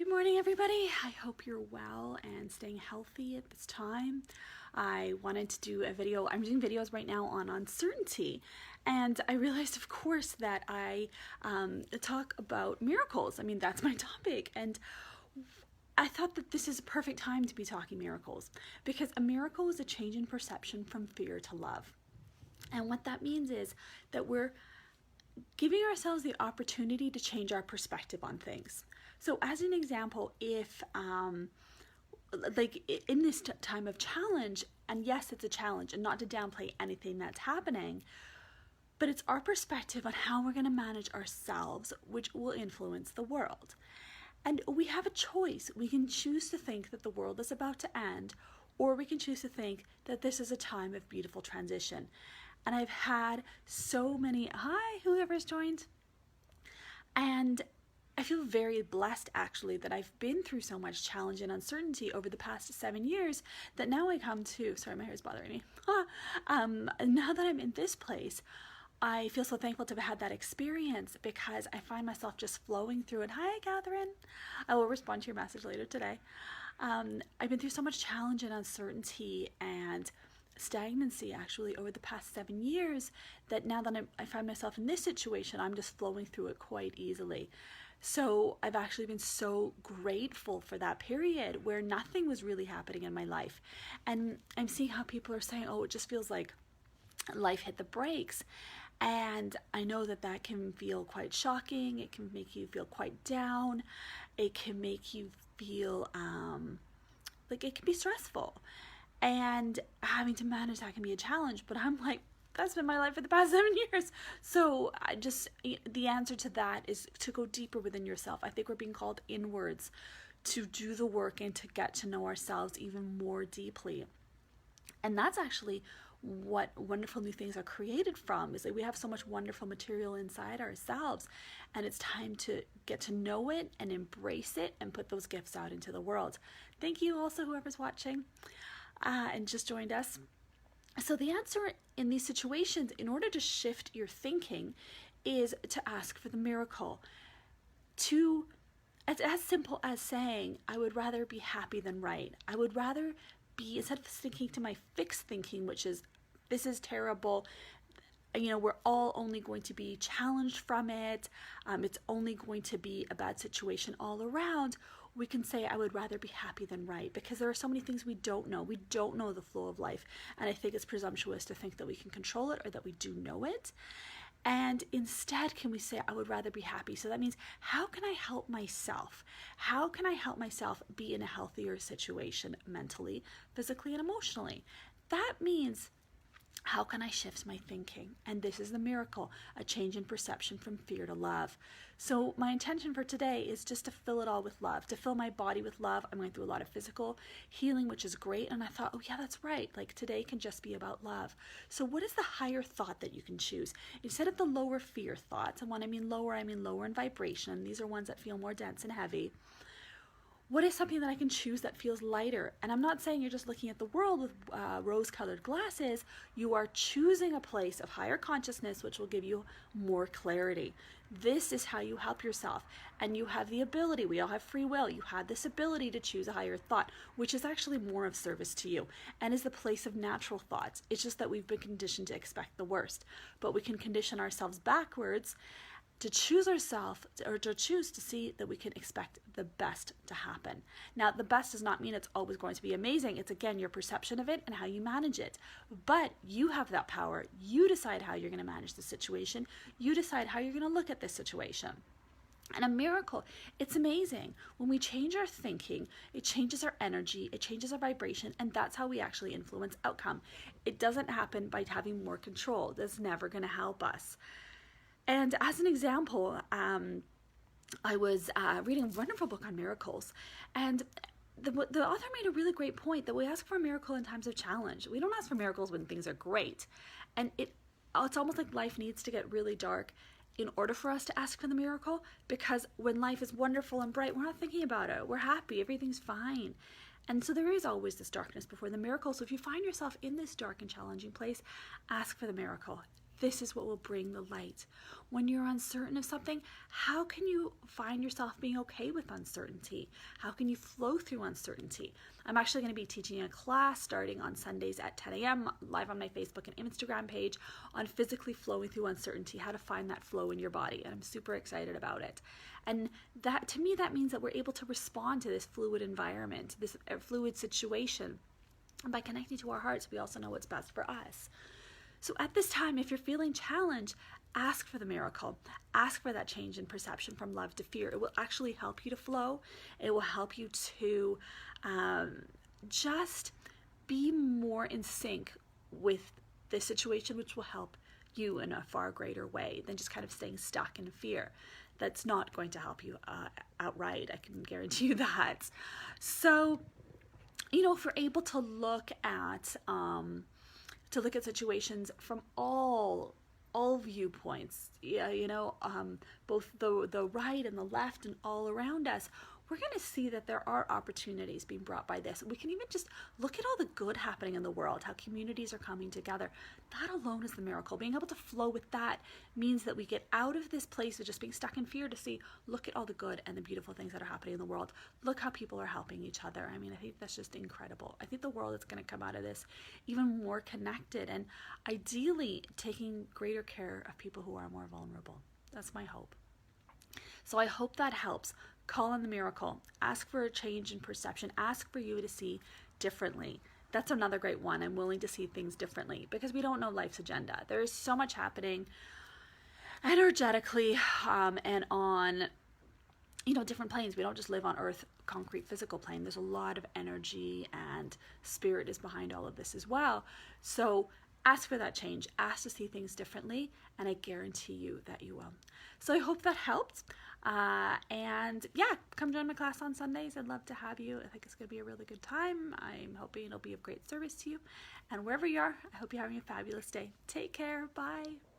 Good morning, everybody. I hope you're well and staying healthy at this time. I wanted to do a video. I'm doing videos right now on uncertainty, and I realized, of course, that I talk about miracles. I mean, that's my topic, and I thought that this is a perfect time to be talking miracles, because a miracle is a change in perception from fear to love. And what that means is that we're giving ourselves the opportunity to change our perspective on things. So as an example, if like in this time of challenge, and yes, it's a challenge, and not to downplay anything that's happening, but it's our perspective on how we're going to manage ourselves, which will influence the world. And we have a choice. We can choose to think that the world is about to end, or we can choose to think that this is a time of beautiful transition. And I've had so many, hi, whoever's joined, and I feel very blessed, actually, that I've been through so much challenge and uncertainty over the past 7 years that now I come to, sorry, my hair is bothering me. Now that I'm in this place, I feel so thankful to have had that experience, because I find myself just flowing through it. Hi, Catherine. I will respond to your message later today. I've been through so much challenge and uncertainty and stagnancy, actually, over the past 7 years, that now that I find myself in this situation, I'm just flowing through it quite easily. So I've actually been so grateful for that period where nothing was really happening in my life. And I'm seeing how people are saying, oh, it just feels like life hit the brakes. And I know that that can feel quite shocking. It can make you feel quite down. It can make you feel like it can be stressful. And having to manage that can be a challenge. But I'm like, that's been my life for the past 7 years. So the answer to that is to go deeper within yourself. I think we're being called inwards to do the work and to get to know ourselves even more deeply. And that's actually what wonderful new things are created from, is that we have so much wonderful material inside ourselves, and it's time to get to know it and embrace it and put those gifts out into the world. Thank you also, whoever's watching and just joined us. So the answer in these situations, in order to shift your thinking, is to ask for the miracle. It's as simple as saying, I would rather be happy than right. I would rather be, instead of sticking to my fixed thinking, which is, this is terrible, we're all only going to be challenged from it. It's only going to be a bad situation all around. We can say, I would rather be happy than right, because there are so many things we don't know. We don't know the flow of life. And I think it's presumptuous to think that we can control it or that we do know it. And instead, can we say, I would rather be happy? So that means, how can I help myself? How can I help myself be in a healthier situation mentally, physically, and emotionally? That means, how can I shift my thinking? And this is the miracle, a change in perception from fear to love. So my intention for today is just to fill it all with love, to fill my body with love. I'm going through a lot of physical healing, which is great. And I thought, oh yeah, that's right. Like today can just be about love. So what is the higher thought that you can choose? Instead of the lower fear thoughts, and when I mean lower in vibration, these are ones that feel more dense and heavy. What is something that I can choose that feels lighter? And I'm not saying you're just looking at the world with rose-colored glasses. You are choosing a place of higher consciousness, which will give you more clarity. This is how you help yourself. And you have the ability, we all have free will, you have this ability to choose a higher thought, which is actually more of service to you and is the place of natural thoughts. It's just that we've been conditioned to expect the worst. But we can condition ourselves backwards to choose ourselves, or to choose to see that we can expect the best to happen. Now, the best does not mean it's always going to be amazing. It's, again, your perception of it and how you manage it. But you have that power. You decide how you're going to manage the situation. You decide how you're going to look at this situation. And a miracle, it's amazing. When we change our thinking, it changes our energy, it changes our vibration, and that's how we actually influence outcome. It doesn't happen by having more control. That's never going to help us. And as an example, I was reading a wonderful book on miracles, and the author made a really great point that we ask for a miracle in times of challenge. We don't ask for miracles when things are great. And it's almost like life needs to get really dark in order for us to ask for the miracle, because when life is wonderful and bright, we're not thinking about it. We're happy. Everything's fine. And so there is always this darkness before the miracle. So if you find yourself in this dark and challenging place, ask for the miracle. this is what will bring the light. When you're uncertain of something, how can you find yourself being okay with uncertainty? How can you flow through uncertainty? I'm actually going to be teaching a class starting on Sundays at 10 a.m. live on my Facebook and Instagram page on physically flowing through uncertainty, how to find that flow in your body. And I'm super excited about it. And that, to me, that means that we're able to respond to this fluid environment, this fluid situation. And by connecting to our hearts, we also know what's best for us. So at this time, if you're feeling challenged, ask for the miracle. Ask for that change in perception from love to fear. It will actually help you to flow. It will help you to just be more in sync with the situation, which will help you in a far greater way than just kind of staying stuck in fear. That's not going to help you outright. I can guarantee you that. So, you know, if we're able to look at situations from all viewpoints, yeah, you know, both the right and the left and all around us, we're going to see that there are opportunities being brought by this. We can even just look at all the good happening in the world, how communities are coming together. That alone is the miracle. Being able to flow with that means that we get out of this place of just being stuck in fear to see, look at all the good and the beautiful things that are happening in the world. Look how people are helping each other. I mean, I think that's just incredible. I think the world is going to come out of this even more connected and ideally taking greater care of people who are more vulnerable. That's my hope. So I hope that helps. Call on the miracle. Ask for a change in perception. Ask for you to see differently. That's another great one. I'm willing to see things differently because we don't know life's agenda. There is so much happening energetically and on, you know, different planes. We don't just live on Earth, concrete, physical plane. There's a lot of energy and spirit is behind all of this as well. So ask for that change. Ask to see things differently, and I guarantee you that you will. So I hope that helped. And yeah, come join my class on Sundays. I'd love to have you. I think it's going to be a really good time. I'm hoping it'll be of great service to you. And wherever you are, I hope you're having a fabulous day. Take care. Bye.